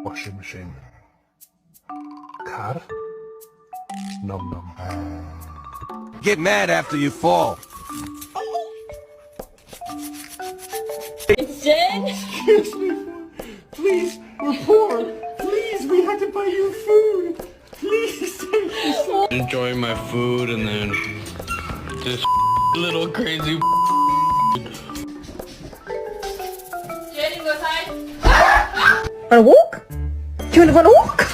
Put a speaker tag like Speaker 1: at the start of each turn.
Speaker 1: Washing machine. Car. Num num.
Speaker 2: Get mad after you fall.
Speaker 3: It's Jen.
Speaker 1: Excuse me, please, we're poor. Please, we had to buy you food. Please, thank you so much.
Speaker 4: Enjoying my food and then this little crazy.
Speaker 3: Jen, you go outside.
Speaker 5: Want to walk? Do you want to go on a walk?